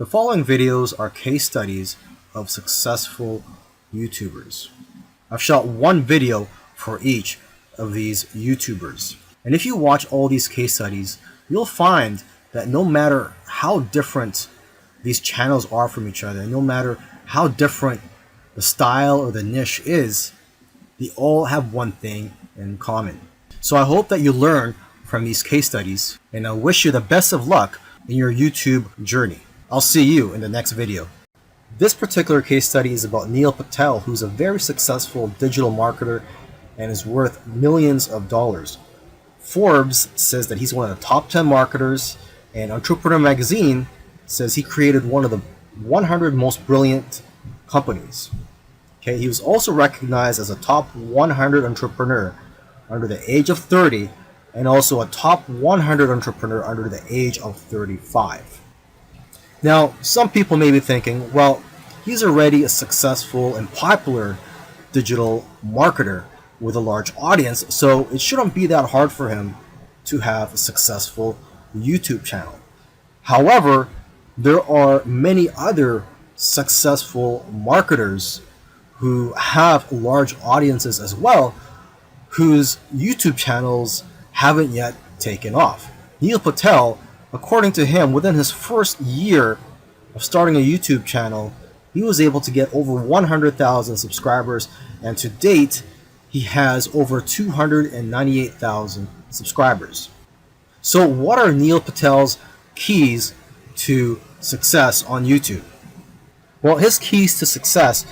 The following videos are case studies of successful YouTubers. I've shot one video for each of these YouTubers. And if you watch all these case studies, you'll find that no matter how different these channels are from each other, no matter how different the style or the niche is, they all have one thing in common. So I hope that you learn from these case studies, and I wish you the best of luck in your YouTube journey. I'll see you in the next video. This particular case study is about Neil Patel, who's a very successful digital marketer and is worth millions of dollars. Forbes says that he's one of the top 10 marketers, and Entrepreneur Magazine says he created one of the 100 most brilliant companies. Okay, he was also recognized as a top 100 entrepreneur under the age of 30 and also a top 100 entrepreneur under the age of 35. Now, some people may be thinking, well, he's already a successful and popular digital marketer with a large audience, so it shouldn't be that hard for him to have a successful YouTube channel. However, there are many other successful marketers who have large audiences as well, whose YouTube channels haven't yet taken off. Neil Patel, according to him, within his first year of starting a YouTube channel, he was able to get over 100,000 subscribers, and to date, he has over 298,000 subscribers. So what are Neil Patel's keys to success on YouTube? Well, his keys to success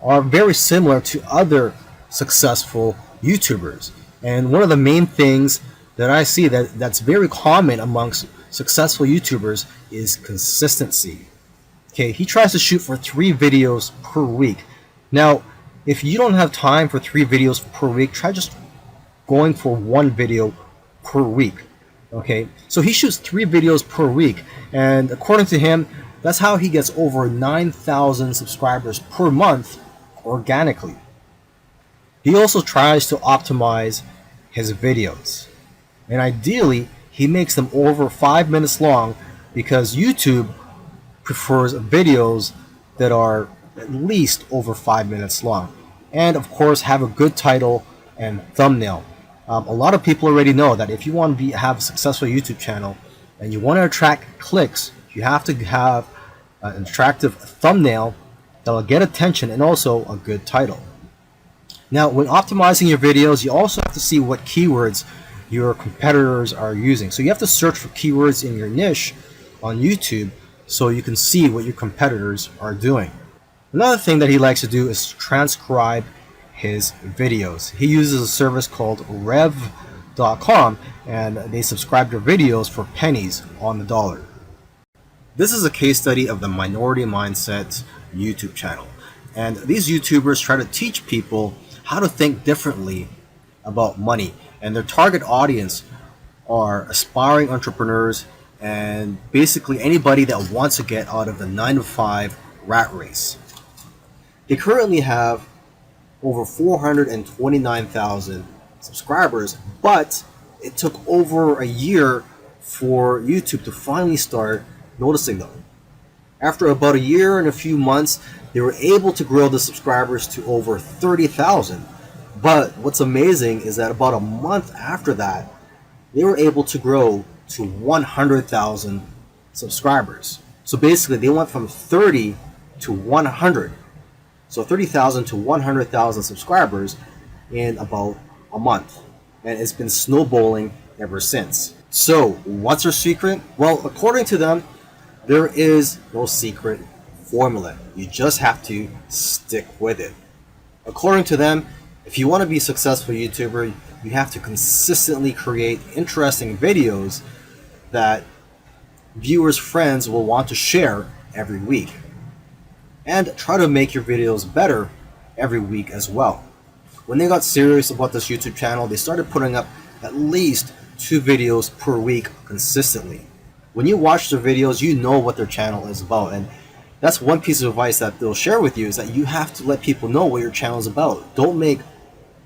are very similar to other successful YouTubers. And one of the main things that I see that's very common amongst successful YouTubers is consistency. Okay, he tries to shoot for 3 videos per week. Now, if you don't have time for 3 videos per week, try just going for 1 video per week. Okay, so he shoots 3 videos per week, and according to him, that's how he gets over 9,000 subscribers per month organically. He also tries to optimize his videos, and ideally he makes them over 5 minutes long because YouTube prefers videos that are at least over 5 minutes long, and of course have a good title and thumbnail. A lot of people already know that if you want to have a successful YouTube channel and you want to attract clicks, you have to have an attractive thumbnail that will get attention and also a good title. Now, when optimizing your videos, you also have to see what keywords your competitors are using. So you have to search for keywords in your niche on YouTube so you can see what your competitors are doing. Another thing that he likes to do is transcribe his videos. He uses a service called rev.com, and they subscribe to videos for pennies on the dollar. This is a case study of the Minority Mindset YouTube channel. And these YouTubers try to teach people how to think differently about money. And their target audience are aspiring entrepreneurs and basically anybody that wants to get out of the 9-to-5 rat race. They currently have over 429,000 subscribers, but it took over a year for YouTube to finally start noticing them. After about a year and a few months, they were able to grow the subscribers to over 30,000. But what's amazing is that about a month after that, they were able to grow to 100,000 subscribers. So basically, they went from 30 to 100. So 30,000 to 100,000 subscribers in about a month. And it's been snowballing ever since. So what's their secret? Well, according to them, there is no secret formula. You just have to stick with it. According to them, if you want to be a successful YouTuber, you have to consistently create interesting videos that viewers' friends will want to share every week. And try to make your videos better every week as well. When they got serious about this YouTube channel, they started putting up at least 2 videos per week consistently. When you watch their videos, you know what their channel is about, and that's one piece of advice that they'll share with you, is that you have to let people know what your channel is about. Don't make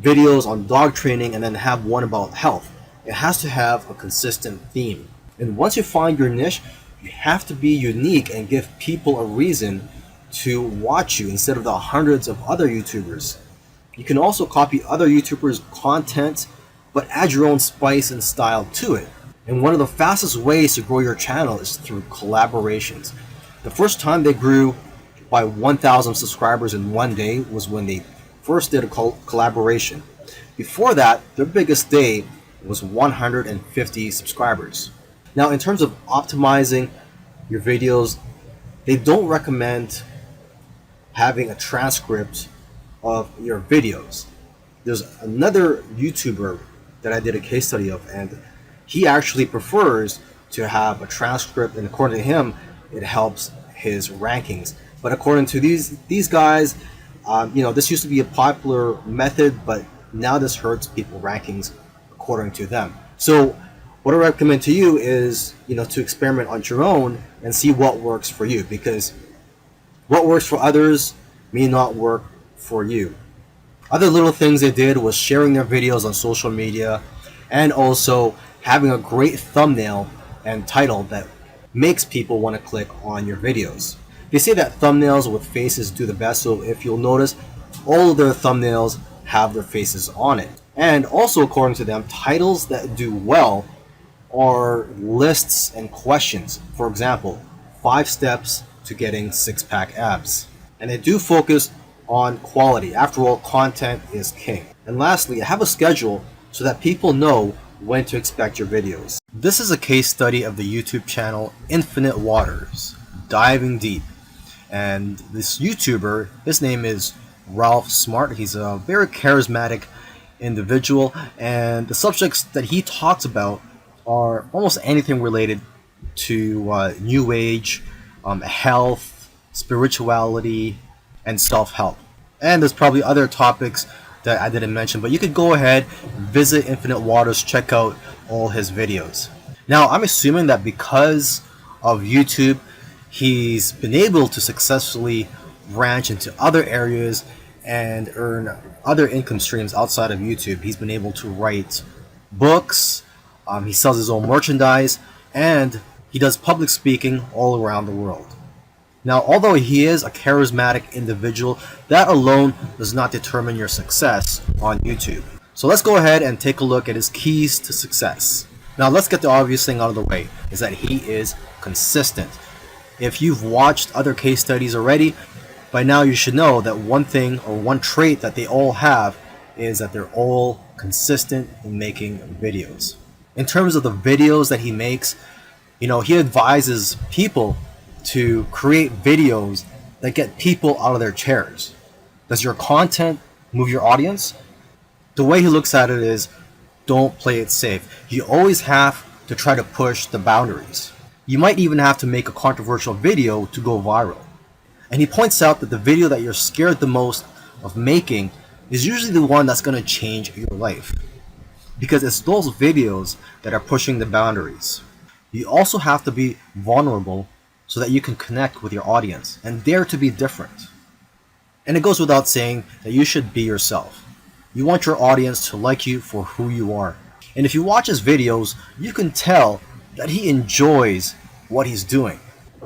videos on dog training and then have one about health. It has to have a consistent theme. And once you find your niche, You have to be unique and give people a reason to watch you instead of the hundreds of other YouTubers. You can also copy other YouTubers' content, but add your own spice and style to it. And one of the fastest ways to grow your channel is through collaborations. The first time they grew by 1,000 subscribers in one day was when they first did a collaboration. Before that, their biggest day was 150 subscribers. Now, in terms of optimizing your videos, they don't recommend having a transcript of your videos. There's another YouTuber that I did a case study of, and he actually prefers to have a transcript, and according to him, it helps his rankings. But according to these guys, this used to be a popular method, but now this hurts people rankings according to them. So what I recommend to you is, to experiment on your own and see what works for you, because what works for others may not work for you. Other little things they did was sharing their videos on social media, and also having a great thumbnail and title that makes people want to click on your videos. They say that thumbnails with faces do the best, so if you'll notice, all of their thumbnails have their faces on it. And also, according to them, titles that do well are lists and questions. For example, 5 steps to getting 6-pack abs. And they do focus on quality. After all, content is king. And lastly, have a schedule so that people know when to expect your videos. This is a case study of the YouTube channel Infinite Waters, diving deep. And this YouTuber, his name is Ralph Smart. He's a very charismatic individual, and the subjects that he talks about are almost anything related to New Age, health, spirituality, and self-help. And there's probably other topics that I didn't mention, but you could go ahead, visit Infinite Waters, check out all his videos. Now, I'm assuming that because of YouTube, he's been able to successfully branch into other areas and earn other income streams outside of YouTube. He's been able to write books, he sells his own merchandise, and he does public speaking all around the world. Now, although he is a charismatic individual, that alone does not determine your success on YouTube. So let's go ahead and take a look at his keys to success. Now, let's get the obvious thing out of the way, is that he is consistent. If you've watched other case studies already, by now you should know that one thing or one trait that they all have is that they're all consistent in making videos. In terms of the videos that he makes, he advises people to create videos that get people out of their chairs. Does your content move your audience? The way he looks at it is, don't play it safe. You always have to try to push the boundaries. You might even have to make a controversial video to go viral. And he points out that the video that you're scared the most of making is usually the one that's going to change your life, because it's those videos that are pushing the boundaries. You also have to be vulnerable so that you can connect with your audience and dare to be different. And it goes without saying that you should be yourself. You want your audience to like you for who you are. And if you watch his videos, you can tell that he enjoys what he's doing.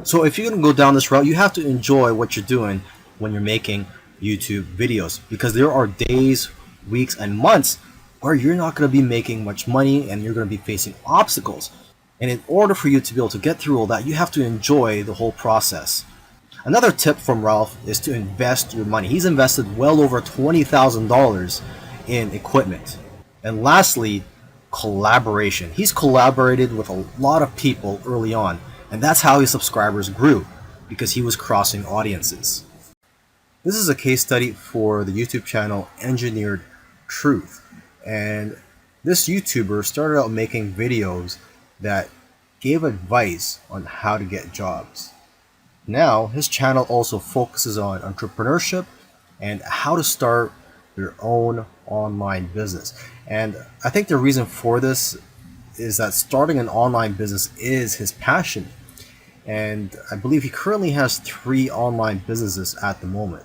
So if you're going to go down this route, you have to enjoy what you're doing when you're making YouTube videos, because there are days, weeks, and months where you're not going to be making much money and you're going to be facing obstacles. And in order for you to be able to get through all that, you have to enjoy the whole process. Another tip from Ralph is to invest your money. He's invested well over $20,000 in equipment. And lastly, collaboration. He's collaborated with a lot of people early on, and that's how his subscribers grew, because he was crossing audiences. This is a case study for the YouTube channel Engineered Truth. And this YouTuber started out making videos that gave advice on how to get jobs. Now, his channel also focuses on entrepreneurship and how to start your own online business. And I think the reason for this is that starting an online business is his passion. And I believe he currently has 3 online businesses at the moment.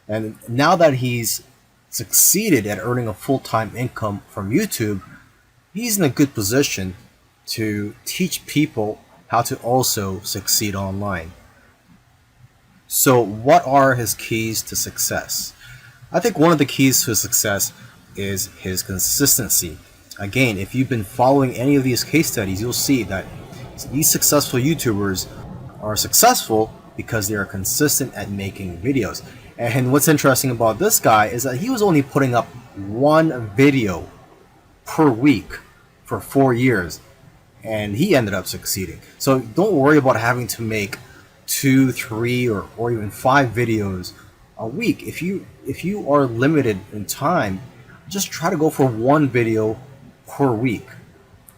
And now that he's succeeded at earning a full-time income from YouTube, he's in a good position to teach people how to also succeed online. So what are his keys to success? I think one of the keys to success is his consistency. Again, if you've been following any of these case studies, you'll see that these successful YouTubers are successful because they are consistent at making videos. And what's interesting about this guy is that he was only putting up one video per week for 4 years, and he ended up succeeding. So don't worry about having to make 2, 3, or even 5 videos a week. If you are limited in time, just try to go for one video per week.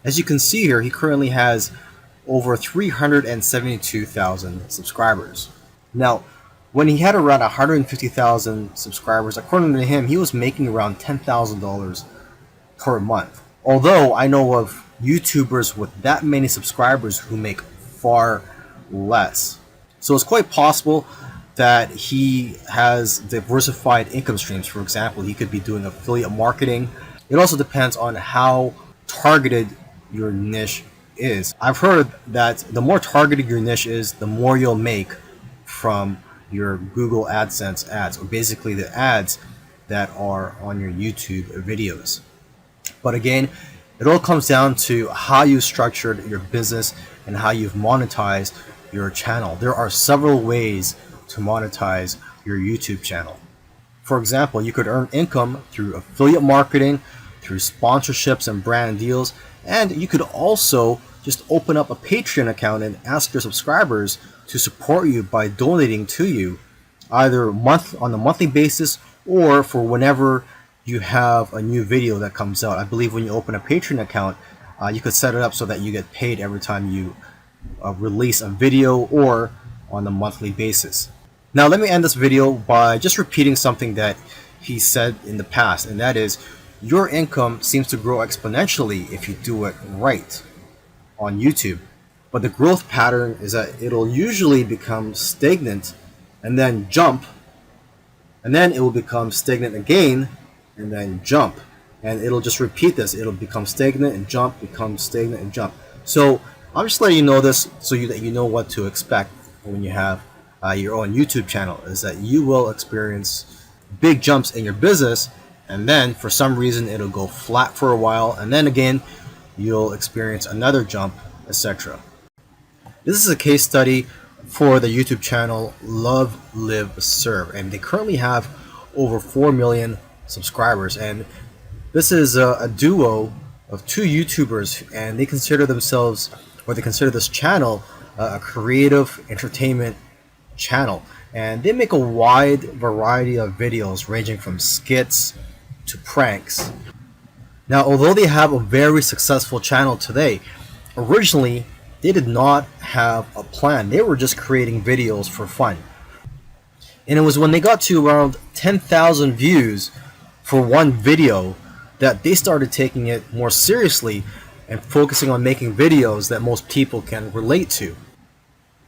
As you can see here, he currently has over 372,000 subscribers. Now, when he had around 150,000 subscribers, according to him, he was making around $10,000 per month. Although I know of YouTubers with that many subscribers who make far less. So it's quite possible that he has diversified income streams. For example, he could be doing affiliate marketing. It also depends on how targeted your niche is. I've heard that the more targeted your niche is, the more you'll make from your Google AdSense ads, or basically the ads that are on your YouTube videos. But again, it all comes down to how you structured your business and how you've monetized your channel. There are several ways to monetize your YouTube channel. For example, you could earn income through affiliate marketing, through sponsorships and brand deals, and you could also just open up a Patreon account and ask your subscribers to support you by donating to you, either on a monthly basis or for whenever you have a new video that comes out. I believe when you open a Patreon account, you could set it up so that you get paid every time you release a video, or on a monthly basis. Now let me end this video by just repeating something that he said in the past, and that is, your income seems to grow exponentially if you do it right on YouTube. But the growth pattern is that it'll usually become stagnant and then jump, and then it will become stagnant again and then jump, and it'll just repeat this. It'll become stagnant and jump, become stagnant and jump. So I'm just letting you know this so that you know what to expect when you have your own YouTube channel, is that you will experience big jumps in your business, and then for some reason it'll go flat for a while, and then again you'll experience another jump, etc. This is a case study for the YouTube channel Love, Live, Serve, and they currently have over 4 million subscribers, and this is a duo of 2 YouTubers, and they consider themselves, or they consider this channel, a creative entertainment channel, and they make a wide variety of videos ranging from skits to pranks. Now, although they have a very successful channel today, originally they did not have a plan. They were just creating videos for fun, and it was when they got to around 10,000 views for one video that they started taking it more seriously and focusing on making videos that most people can relate to.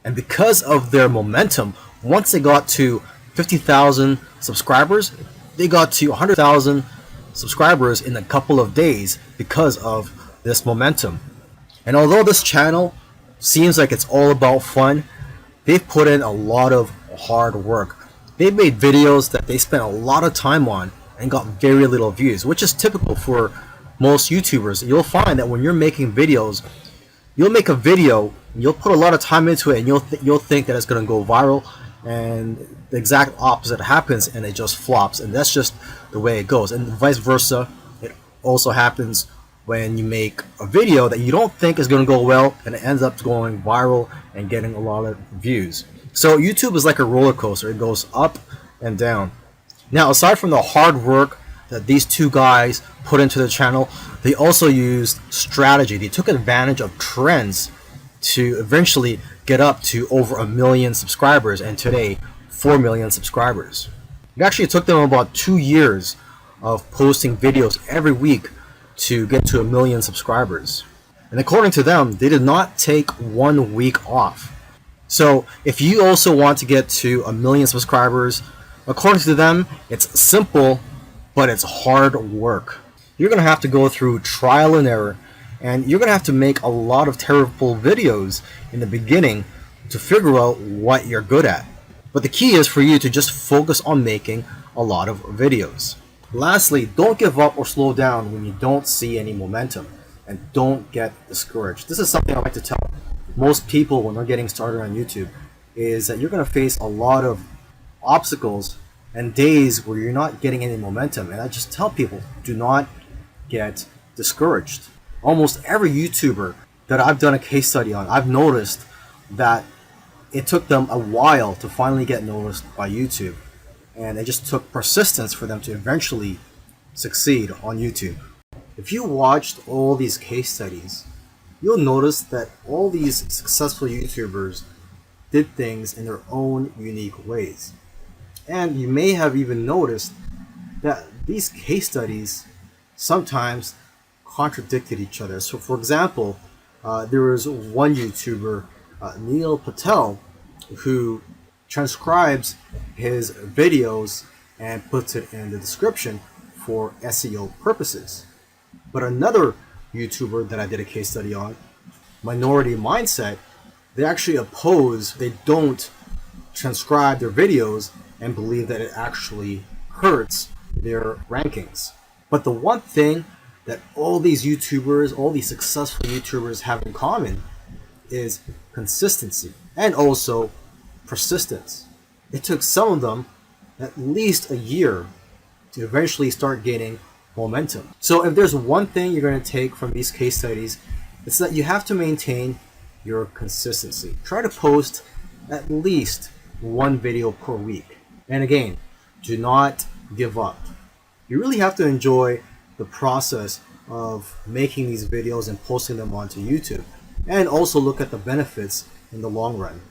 And because of their momentum, once they got to 50,000 subscribers, they got to 100,000 subscribers in a couple of days because of this momentum. And although this channel seems like it's all about fun, they've put in a lot of hard work. They've made videos that they spent a lot of time on and got very little views, which is typical for most YouTubers. You'll find that when you're making videos, you'll make a video, you'll put a lot of time into it, and you'll think that it's going to go viral, and the exact opposite happens, and it just flops. And that's just the way it goes. And vice versa, it also happens when you make a video that you don't think is going to go well, and it ends up going viral and getting a lot of views. So YouTube is like a roller coaster. It goes up and down. Now, aside from the hard work that these 2 guys put into the channel, they also used strategy. They took advantage of trends to eventually get up to over 1 million subscribers, and today 4 million subscribers. It actually took them about 2 years of posting videos every week to get to 1 million subscribers. And according to them, they did not take 1 week off. So if you also want to get to 1 million subscribers, according to them, it's simple, but it's hard work. You're going to have to go through trial and error. And you're going to have to make a lot of terrible videos in the beginning to figure out what you're good at. But the key is for you to just focus on making a lot of videos. Lastly, don't give up or slow down when you don't see any momentum, and don't get discouraged. This is something I like to tell most people when they're getting started on YouTube, is that you're going to face a lot of obstacles and days where you're not getting any momentum. And I just tell people, do not get discouraged. Almost every YouTuber that I've done a case study on, I've noticed that it took them a while to finally get noticed by YouTube. And it just took persistence for them to eventually succeed on YouTube. If you watched all these case studies, you'll notice that all these successful YouTubers did things in their own unique ways. And you may have even noticed that these case studies sometimes contradicted each other. So for example, there was one YouTuber, Neil Patel, who transcribes his videos and puts it in the description for SEO purposes. But another YouTuber that I did a case study on, Minority Mindset, they actually oppose, they don't transcribe their videos and believe that it actually hurts their rankings. But the one thing that all these YouTubers, all these successful YouTubers have in common is consistency and also persistence. It took some of them at least a year to eventually start gaining momentum. So if there's one thing you're going to take from these case studies, it's that you have to maintain your consistency. Try to post at least one video per week. And again, do not give up. You really have to enjoy the process of making these videos and posting them onto YouTube, and also look at the benefits in the long run.